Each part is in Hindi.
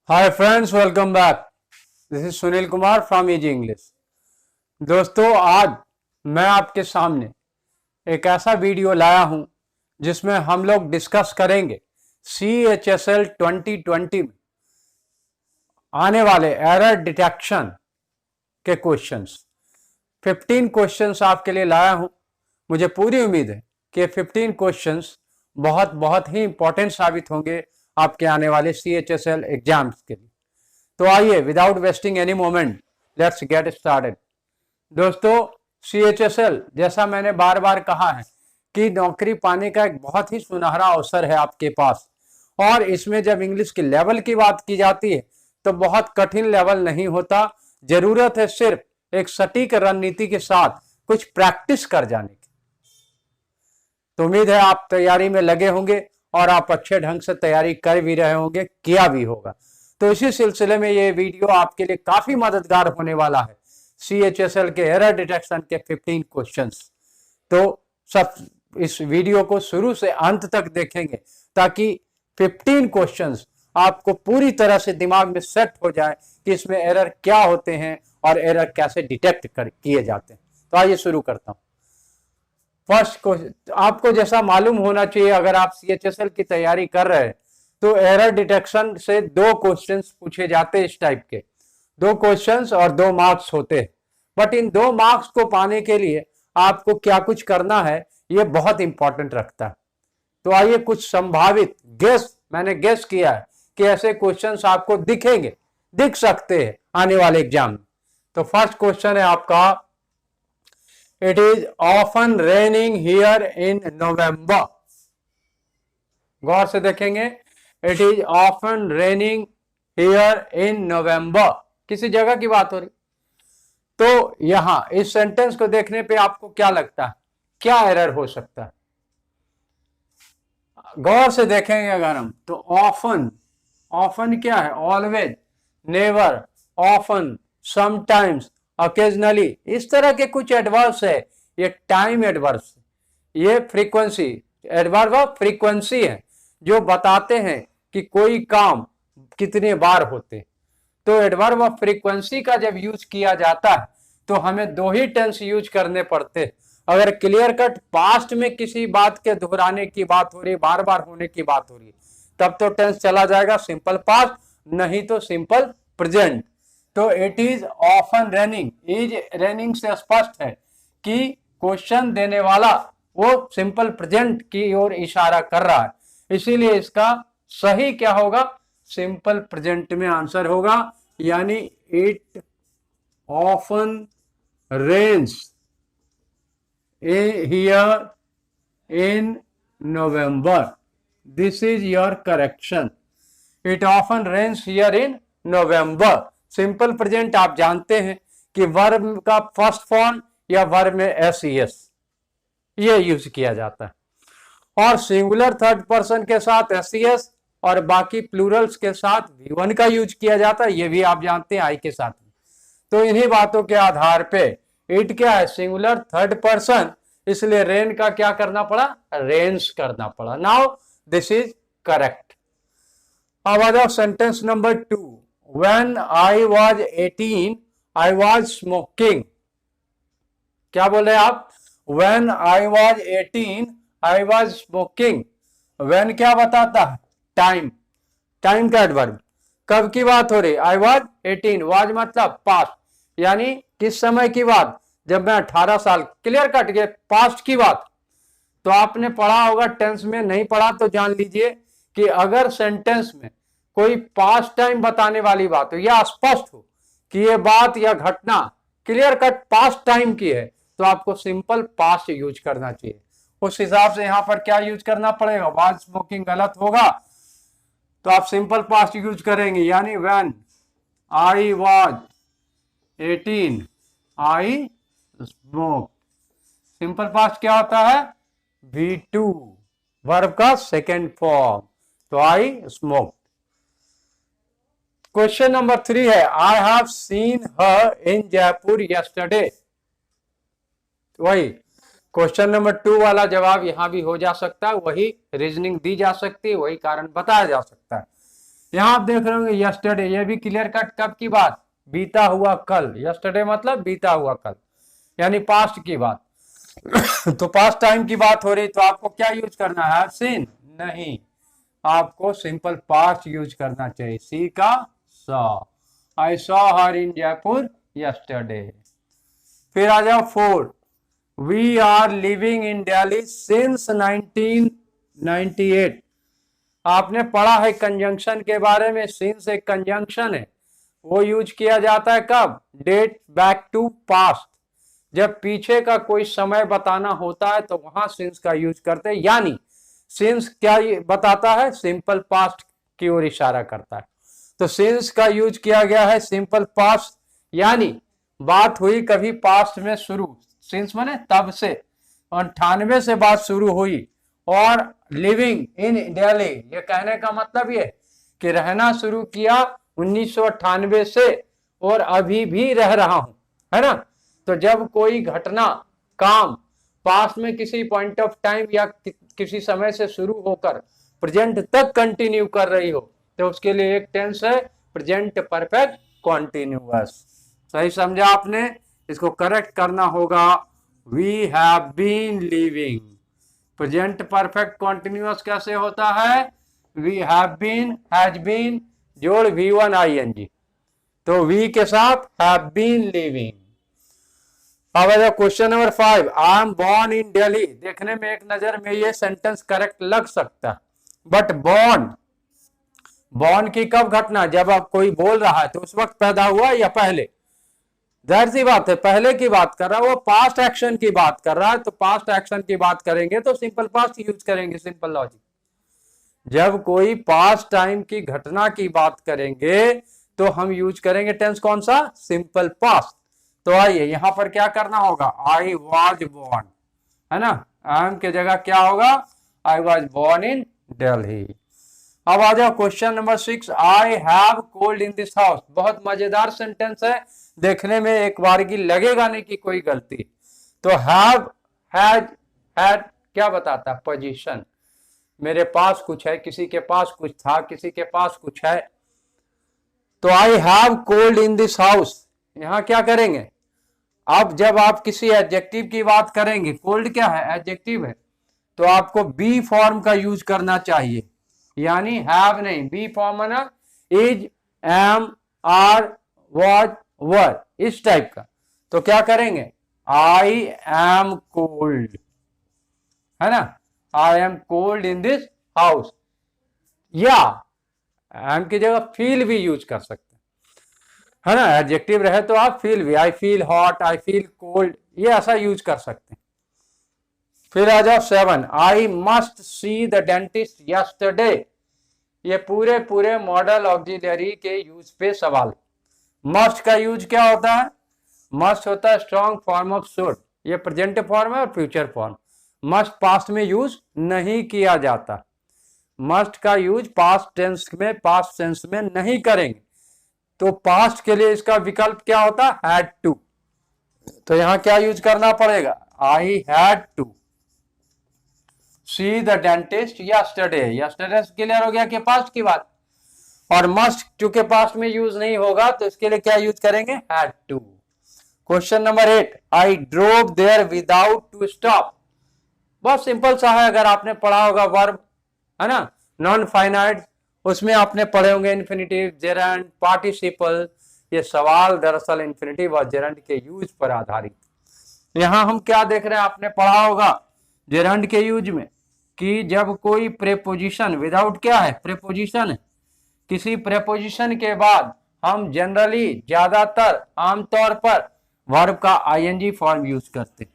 Hi friends, welcome back. This is Sunil Kumar from easy English. दोस्तों, आज मैं आपके सामने एक ऐसा वीडियो लाया हूं जिसमें हम लोग डिस्कस करेंगे CHSL 2020 में आने वाले एरर डिटेक्शन के क्वेश्चंस। 15 क्वेश्चंस आपके लिए लाया हूं। मुझे पूरी उम्मीद है कि 15 क्वेश्चंस बहुत बहुत ही इंपॉर्टेंट साबित होंगे आपके आने वाले CHSL एग्जाम्स के लिए। तो आइए, without wasting any moment, let's get started. दोस्तों, CHSL जैसा मैंने बार बार कहा है कि नौकरी पाने का एक बहुत ही सुनहरा अवसर है आपके पास। और इसमें जब इंग्लिश के लेवल की बात की जाती है तो बहुत कठिन लेवल नहीं होता। जरूरत है सिर्फ एक सटीक रणनीति के साथ कुछ प्रैक्टिस कर जाने की। तो उम्मीद है आप तैयारी में लगे होंगे और आप अच्छे ढंग से तैयारी कर भी रहे होंगे, किया भी होगा। तो इसी सिलसिले में ये वीडियो आपके लिए काफी मददगार होने वाला है। CHSL के एरर डिटेक्शन के 15 क्वेश्चंस। तो सब इस वीडियो को शुरू से अंत तक देखेंगे ताकि 15 क्वेश्चंस आपको पूरी तरह से दिमाग में सेट हो जाए कि इसमें एरर क्या होते हैं और एरर कैसे डिटेक्ट किए जाते हैं। तो आइए शुरू करता हूं। फर्स्ट क्वेश्चन आपको जैसा मालूम होना चाहिए, अगर आप CHSL की तैयारी कर रहे हैं तो एरर डिटेक्शन से 2 क्वेश्चंस पूछे जाते हैं। इस टाइप के 2 क्वेश्चंस और 2 मार्क्स होते हैं। बट इन 2 मार्क्स को पाने के लिए आपको क्या कुछ करना है, ये बहुत इंपॉर्टेंट रखता है। तो आइए, कुछ संभावित मैंने गेस किया है कि ऐसे क्वेश्चंस आपको दिख सकते हैं आने वाले एग्जाम में। तो फर्स्ट क्वेश्चन है आपका, it is often raining here in November. गौर से देखेंगे, it is often raining here in November, किसी जगह की बात हो रही। तो यहां इस सेंटेंस को देखने पे आपको क्या लगता है, क्या एरर हो सकता है? गौर से देखेंगे अगर हम, तो ऑफन क्या है? Always, never, often, sometimes, occasionally, इस तरह के कुछ एडवर्ब्स है। ये टाइम एडवर्ब्स, ये फ्रीक्वेंसी, एडवर्ब ऑफ फ्रीक्वेंसी है जो बताते हैं कि कोई काम कितने बार होते हैं। तो एडवर्ब ऑफ फ्रीक्वेंसी का जब यूज किया जाता है तो हमें 2 ही टेंस यूज करने पड़ते हैं। अगर क्लियर कट पास्ट में किसी बात के दोहराने की बात हो रही, बार बार होने की बात हो रही, तब तो टेंस चला जाएगा सिंपल पास्ट, नहीं तो सिंपल प्रेजेंट। तो it is often raining, is raining से स्पष्ट है कि क्वेश्चन देने वाला वो सिंपल प्रेजेंट की ओर इशारा कर रहा है, इसीलिए इसका सही क्या होगा? सिंपल प्रेजेंट में आंसर होगा, यानी it often rains here in November. This is your correction. It often rains here in November. Simple present आप जानते हैं कि वर्ब का फर्स्ट फॉर्म या वर्ब में SES ये यूज किया जाता है, और सिंगुलर थर्ड पर्सन के साथ SES और बाकी प्लूरल्स के साथ V1 का यूज किया जाता है, ये भी आप जानते हैं I के साथ। तो इन्हीं बातों के आधार पे इट क्या है? सिंगुलर थर्ड पर्सन, इसलिए रेन का क्या करना पड़ा? रेन्स करना पड़ा। Now this is correct. अब आ जाओ sentence number 2। When I was 18, I was smoking। क्या बोले आप? When I was 18, I was smoking। When क्या बताता है? टाइम, टाइम का एडवर्ब। कब की बात हो रही? I was 18, was मतलब पास्ट, यानी किस समय की बात? जब मैं 18 साल, क्लियर कट गए, पास्ट की बात। तो आपने पढ़ा होगा टेंस में, नहीं पढ़ा तो जान लीजिए कि अगर सेंटेंस में कोई पास्ट टाइम बताने वाली बात हो या स्पष्ट हो कि ये बात या घटना क्लियर कट पास्ट टाइम की है, तो आपको सिंपल पास्ट यूज करना चाहिए। उस हिसाब से यहां पर क्या यूज करना पड़ेगा? वाज स्मोकिंग गलत होगा, तो आप सिंपल पास्ट यूज करेंगे, यानी when I was 18 I smoke. Simple past क्या होता है? V2, वर्ब का सेकेंड फॉर्म। तो आई स्मोक। क्वेश्चन नंबर 3 है, I have seen her in Jaipur yesterday. वही क्वेश्चन नंबर 2 वाला जवाब यहां भी हो जा सकता है, वही रीजनिंग दी जा सकती है, वही कारण बताया जा सकता है। यहाँ आप देख रहे होंगे यस्टरडे, ये भी क्लियर कट, कब की बात, बीता हुआ कल। यस्टरडे मतलब बीता हुआ कल, यानी पास्ट की बात। तो पास्ट टाइम की बात हो रही, तो आपको क्या यूज करना है, सीन नहीं, आपको सिंपल पास्ट यूज करना चाहिए। सी का saw, I saw her in Jaipur yesterday. फिर आ जाओ 4, we are living in Delhi since 1998। आपने पढ़ा है कंजंक्शन के बारे में, सिंस एक कंजंक्शन है, वो यूज किया जाता है कब, डेट बैक टू पास्ट, जब पीछे का कोई समय बताना होता है तो वहां सिंस का यूज करते हैं। यानी सिंस क्या बताता है, सिंपल पास्ट की ओर इशारा करता है। तो सिंस का यूज किया गया है सिंपल पास्ट, यानी बात हुई कभी पास्ट में शुरू, सिंस माने तब से, 98 से बात शुरू हुई, और लिविंग इन दिल्ली, ये कहने का मतलब ये कि रहना शुरू किया 1998 से और अभी भी रह रहा हूं, है ना। तो जब कोई घटना, काम पास्ट में किसी पॉइंट ऑफ टाइम या किसी समय से शुरू होकर प्रेजेंट तक कंटिन्यू कर रही हो, तो उसके लिए एक टेंस है प्रेजेंट परफेक्ट कॉन्टिन्यूअस। सही समझा आपने, इसको करेक्ट करना होगा, we have been living. Present perfect continuous कैसे होता है, we have been, has been जोड़ V1 ING, तो वी के साथ हैव बीन लिविंग। अब question number 5, I am born in Delhi. देखने में एक नजर में ये सेंटेंस करेक्ट लग सकता है, बट बॉर्न, बॉर्न की कब घटना, जब आप कोई बोल रहा है तो उस वक्त पैदा हुआ या पहले, जाहिर सी बात है पहले की बात कर रहा है, वो पास्ट एक्शन की बात कर रहा है, तो पास्ट एक्शन की बात करेंगे तो सिंपल पास्ट यूज करेंगे, सिंपल लॉजिक। जब कोई पास्ट टाइम की घटना की बात करेंगे तो हम यूज करेंगे टेंस कौन सा, सिंपल पास्ट। तो आइए यहां पर क्या करना होगा, आई वॉज बॉर्न, है ना, आई एम की जगह क्या होगा, I was born in Delhi. अब आ जाओ question number 6, I have cold in this house. बहुत मजेदार सेंटेंस है, देखने में एक बार की लगेगा नहीं कि कोई गलती। तो हैव, हैज, हैड क्या बताता है, पोजीशन, मेरे पास कुछ है, किसी के पास कुछ था, किसी के पास कुछ है। तो I have cold in this house, यहां क्या करेंगे, अब जब आप किसी एडजेक्टिव की बात करेंगे, कोल्ड क्या है, एडजेक्टिव है, तो आपको बी फॉर्म का यूज करना चाहिए, यानी हैव नहीं, बी फॉर्म है ना, इज, एम, आर, वॉज, वर, इस टाइप का। तो क्या करेंगे, आई एम कोल्ड, है ना, I am cold in this house, या एम की जगह फील भी यूज कर सकते हैं, है ना, एडजेक्टिव रहे तो आप फील भी, I feel hot, I feel cold, ये ऐसा यूज कर सकते हैं। फिर आ जाओ 7, I must see the dentist yesterday. ये पूरे पूरे मॉडल ऑक्सिलरी के यूज पे सवाल। मस्ट का यूज क्या होता है, मस्ट होता है स्ट्रॉन्ग फॉर्म ऑफ शुड, ये प्रेजेंट फॉर्म है और फ्यूचर फॉर्म। मस्ट पास्ट में यूज नहीं किया जाता, मस्ट का यूज पास्ट टेंस में, पास्ट टेंस में नहीं करेंगे। तो पास्ट के लिए इसका विकल्प क्या होता है, हैड टू। तो यहां क्या यूज करना पड़ेगा, I had to see the dentist yesterday. Yesterday clear हो गया कि पास्ट की बात, और मस्ट चूंकि पास्ट में यूज नहीं होगा तो इसके लिए क्या यूज करेंगे, had to. Question number 8, I drove there without to stop. बहुत सिंपल सा है, अगर आपने पढ़ा होगा वर्ब, है ना, नॉन फाइनाइट, उसमें आपने पढ़े होंगे इन्फिनिटिव, जेरंड, पार्टिसिपल। ये सवाल दरअसल इन्फिनिटिव और जेरंड के यूज पर आधारित। यहां हम क्या देख रहे हैं, आपने पढ़ा होगा जेरंड के यूज में कि जब कोई प्रेपोजिशन, विदाउट क्या है, प्रेपोजिशन है, किसी प्रेपोजिशन के बाद हम जनरली, ज्यादातर, आमतौर पर वर्ब का आईएनजी फॉर्म यूज करते।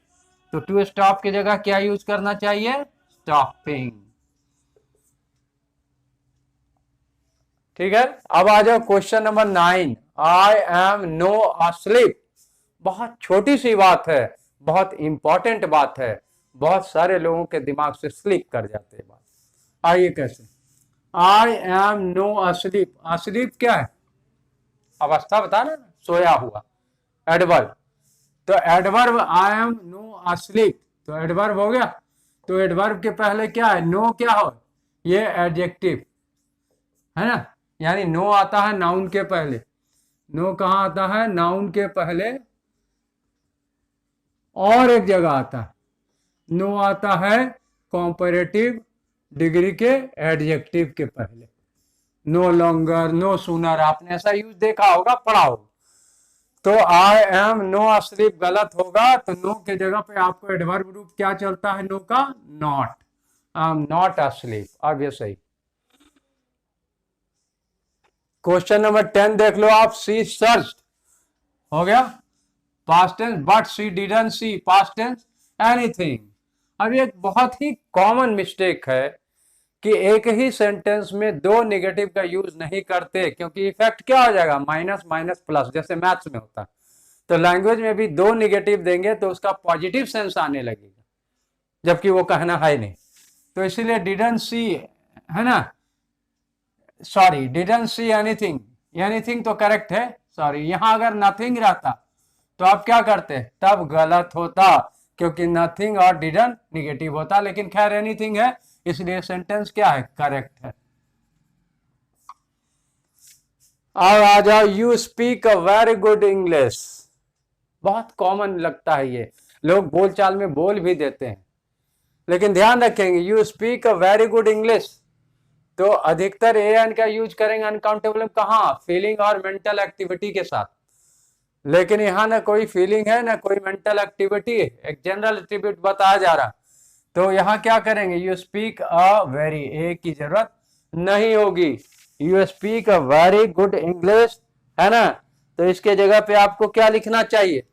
तो टू स्टॉप की जगह क्या यूज करना चाहिए, स्टॉपिंग। ठीक है, अब आ जाओ question number 9, I am no asleep. बहुत छोटी सी बात है, बहुत इंपॉर्टेंट बात है, बहुत सारे लोगों के दिमाग से स्लिप कर जाते हैं बात। आइए कैसे, I am no asleep. Asleep क्या है, अवस्था बताना, सोया हुआ, एडवर्ब। तो adverb I am no asleep, तो एडवर्ब हो गया। तो एडवर्ब के पहले क्या है, नो क्या हो, ये एडजेक्टिव है ना, यानी नो आता है नाउन के पहले। नो कहाँ आता है? नाउन के पहले। और एक जगह आता है, नो आता है कॉम्पैरेटिव डिग्री के एडजेक्टिव के पहले। नो लॉन्गर, नो सूनर, आपने ऐसा यूज देखा होगा, पढ़ा होगा। तो आई एम नो अस्लीप गलत होगा, तो नो के जगह पे आपको एडवर्ब रूप क्या चलता है नो का? Not. I am not asleep. अब ये सही। क्वेश्चन नंबर 10 देख लो आप। सी सर्च हो गया past tense, but she didn't see past tense anything. अब एक बहुत ही कॉमन मिस्टेक है कि एक ही सेंटेंस में दो नेगेटिव का यूज नहीं करते, क्योंकि इफेक्ट क्या हो जाएगा? माइनस माइनस प्लस, जैसे मैथ्स में होता है। तो लैंग्वेज में भी दो नेगेटिव देंगे तो उसका पॉजिटिव सेंस आने लगेगा, जबकि वो कहना है नहीं। तो इसीलिए डिडंट सी है ना, sorry didn't see anything. Anything तो करेक्ट है, सॉरी। यहां अगर नथिंग रहता तो आप क्या करते? तब गलत होता, क्योंकि नथिंग और डिडंट निगेटिव होता। लेकिन खैर एनीथिंग है, इसलिए सेंटेंस क्या है? करेक्ट है। अब आ जाओ, you speak a very good English. बहुत कॉमन लगता है ये, लोग बोलचाल में बोल भी देते हैं, लेकिन ध्यान रखेंगे you speak a very good English तो अधिकतर ए एन का यूज करेंगे अनकाउंटेबल कहाँ? फीलिंग और मेंटल एक्टिविटी के साथ। लेकिन यहाँ ना कोई फीलिंग है ना कोई मेंटल एक्टिविटी है, एक जनरल एट्रीब्यूट बताया जा रहा। तो यहाँ क्या करेंगे? यू स्पीक अ वेरी, ए की जरूरत नहीं होगी। You speak a very good English, है ना? तो इसके जगह पे आपको क्या लिखना चाहिए?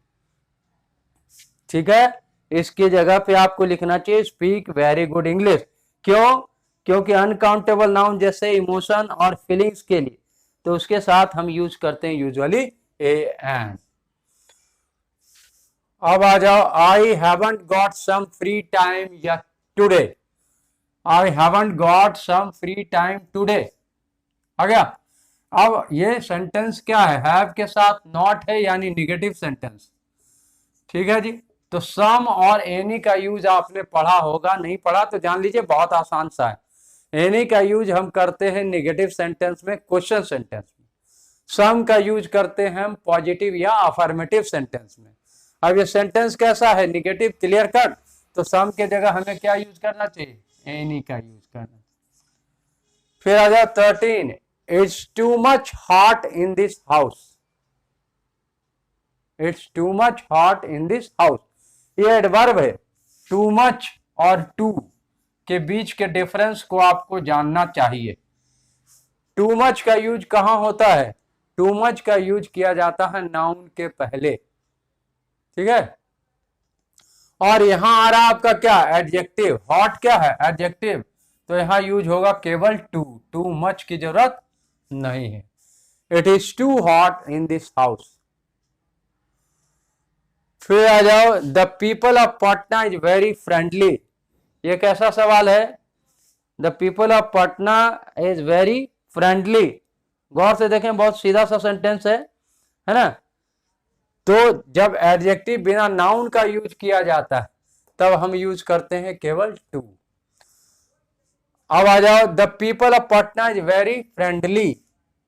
ठीक है, इसकी जगह पे आपको लिखना चाहिए स्पीक वेरी गुड इंग्लिश। क्यों? क्योंकि अनकाउंटेबल नाउन जैसे इमोशन और फीलिंग्स के लिए तो उसके साथ हम यूज करते हैं यूजुअली ए एन। अब आ जाओ, I haven't got some free time या today. I haven't got some free time today आ गया। अब ये सेंटेंस क्या है? हैव के साथ नॉट है, यानी निगेटिव सेंटेंस। ठीक है जी। तो सम और एनी का यूज आपने पढ़ा होगा, नहीं पढ़ा तो जान लीजिए, बहुत आसान सा है। एनी का यूज हम करते हैं नेगेटिव सेंटेंस में, क्वेश्चन सेंटेंस में। सम का यूज करते हैं हम पॉजिटिव या अफर्मेटिव सेंटेंस में। अब ये सेंटेंस कैसा है? Negative, clear cut. तो सम के जगह हमें क्या यूज करना चाहिए? एनी का यूज करना। फिर आ जाओ 13, it's too much hot in this house. It's too much hot in this house, ये एडवर्ब है। टू मच और टू के बीच के डिफरेंस को आपको जानना चाहिए। टू मच का यूज कहां होता है? टू मच का यूज किया जाता है नाउन के पहले। ठीक है, और यहां आ रहा आपका क्या? एडजेक्टिव। हॉट क्या है? एडजेक्टिव। तो यहां यूज होगा केवल टू, टू मच की जरूरत नहीं है। It is too hot in this house. फिर आ जाओ, the people of Patna is very friendly. ये कैसा सवाल है? The people of Patna is very friendly. गौर से देखें, बहुत सीधा सा सेंटेंस है ना? तो जब एडजेक्टिव बिना नाउन का यूज किया जाता है तब हम यूज करते हैं केवल टू। अब आ जाओ, the people of Patna is very friendly.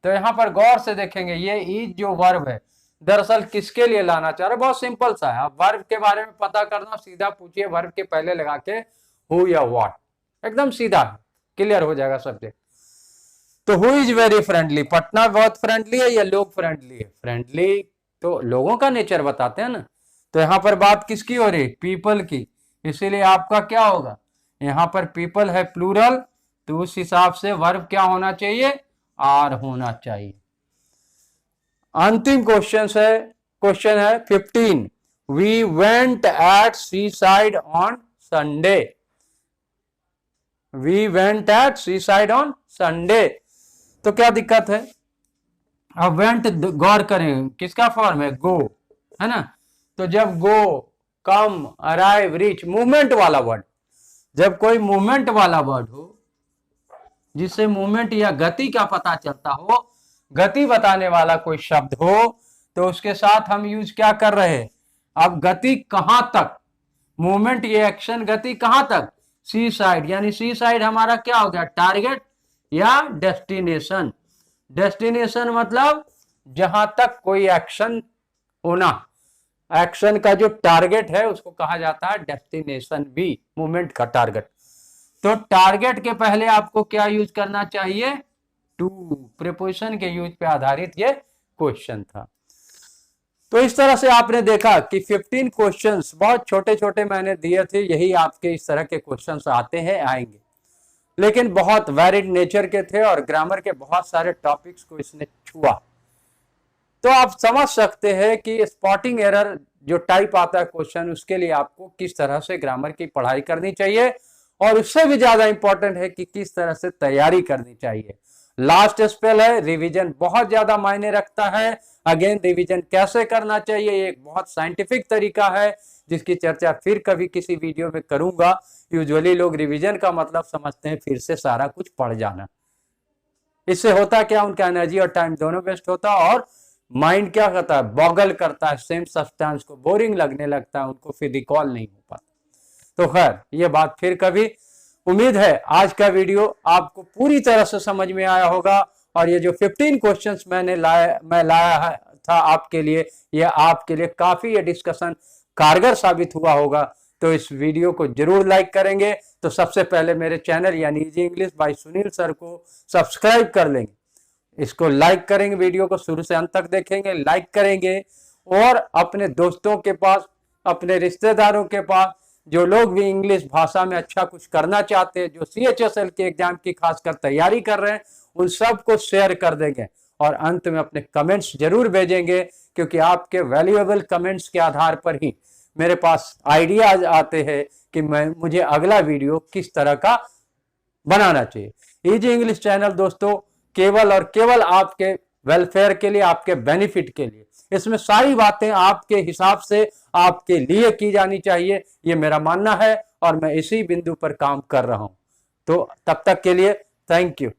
तो यहां पर गौर से देखेंगे, ये इज जो वर्ब है दरअसल किसके लिए लाना चाह रहे? बहुत सिंपल सा है। अब वर्ब के बारे में पता करना, सीधा पूछिए वर्ब के पहले लगा के हु या व्हाट, एकदम सीधा क्लियर हो जाएगा सब्जेक्ट। तो who is very friendly, Patna बहुत फ्रेंडली है या लोग फ्रेंडली है? फ्रेंडली तो लोगों का नेचर बताते हैं ना। तो यहां पर बात किसकी हो रही? पीपल की। इसीलिए आपका क्या होगा? यहां पर पीपल है प्लूरल, तो उस हिसाब से वर्ब क्या होना चाहिए? आर होना चाहिए। अंतिम क्वेश्चन है 15, we went at seaside on Sunday. We went at seaside on Sunday, तो क्या दिक्कत है? अब वेंट गौर करें किसका फॉर्म है? गो, है ना? तो जब गो, कम, अराइव, रीच, मूवमेंट वाला वर्ड, जब कोई मूवमेंट वाला वर्ड हो जिससे मूवमेंट या गति का पता चलता हो, गति बताने वाला कोई शब्द हो, तो उसके साथ हम यूज क्या कर रहे हैं? अब गति कहां तक? मूवमेंट, ये एक्शन, गति कहां तक? सी साइड, यानी सी साइड हमारा क्या हो गया? टारगेट या डेस्टिनेशन। डेस्टिनेशन मतलब जहां तक कोई एक्शन होना, एक्शन का जो टारगेट है उसको कहा जाता है डेस्टिनेशन, भी मूवमेंट का टारगेट। तो टारगेट के पहले आपको क्या यूज करना चाहिए, टू। प्रीपोजिशन के यूज पे आधारित ये क्वेश्चन था। तो इस तरह से आपने देखा कि 15 क्वेश्चंस बहुत छोटे छोटे मैंने दिए थे, यही आपके इस तरह के क्वेश्चंस आते हैं, आएंगे, लेकिन बहुत वैरिड नेचर के थे और ग्रामर के बहुत सारे टॉपिक्स को इसने छुआ। तो आप समझ सकते हैं कि स्पॉटिंग एरर जो टाइप आता है क्वेश्चन, उसके लिए आपको किस तरह से ग्रामर की पढ़ाई करनी चाहिए, और उससे भी ज्यादा इंपॉर्टेंट है कि किस तरह से तैयारी करनी चाहिए। लास्ट स्पेल है, रिवीजन बहुत ज्यादा मायने रखता है। अगेन रिवीजन कैसे करना चाहिए, ये एक बहुत साइंटिफिक तरीका है जिसकी चर्चा फिर कभी किसी वीडियो में करूंगा। यूजुअली लोग रिवीजन का मतलब समझते हैं फिर से सारा कुछ पढ़ जाना। इससे होता क्या, उनका एनर्जी और टाइम दोनों वेस्ट होता है, और माइंड क्या करता है, बॉगल करता है, सेम सब्सटेंस को बोरिंग लगने लगता है, उनको फिर रिकॉल नहीं हो पाता। तो खैर ये बात फिर कभी। उम्मीद है आज का वीडियो आपको पूरी तरह से समझ में आया होगा, और ये जो 15 क्वेश्चंस मैं लाया था आपके लिए, ये आपके लिए काफी ये डिस्कशन कारगर साबित हुआ होगा। तो इस वीडियो को जरूर लाइक करेंगे। तो सबसे पहले मेरे चैनल यानी easy English by Sunil sir को सब्सक्राइब कर लेंगे, इसको लाइक करेंगे, वीडियो को शुरू से अंत तक देखेंगे, लाइक करेंगे, और अपने दोस्तों के पास, अपने रिश्तेदारों के पास, जो लोग भी इंग्लिश भाषा में अच्छा कुछ करना चाहते हैं, जो CHSL के एग्जाम की खासकर तैयारी कर रहे हैं, उन सबको शेयर कर देंगे, और अंत में अपने कमेंट्स जरूर भेजेंगे, क्योंकि आपके वैल्यूएबल कमेंट्स के आधार पर ही मेरे पास आइडियाज आते हैं कि मुझे अगला वीडियो किस तरह का बनाना चाहिए। इजी इंग्लिश चैनल दोस्तों केवल और केवल आपके वेलफेयर के लिए, आपके बेनिफिट के लिए, इसमें सारी बातें आपके हिसाब से आपके लिए की जानी चाहिए, ये मेरा मानना है, और मैं इसी बिंदु पर काम कर रहा हूं। तो तब तक के लिए थैंक यू।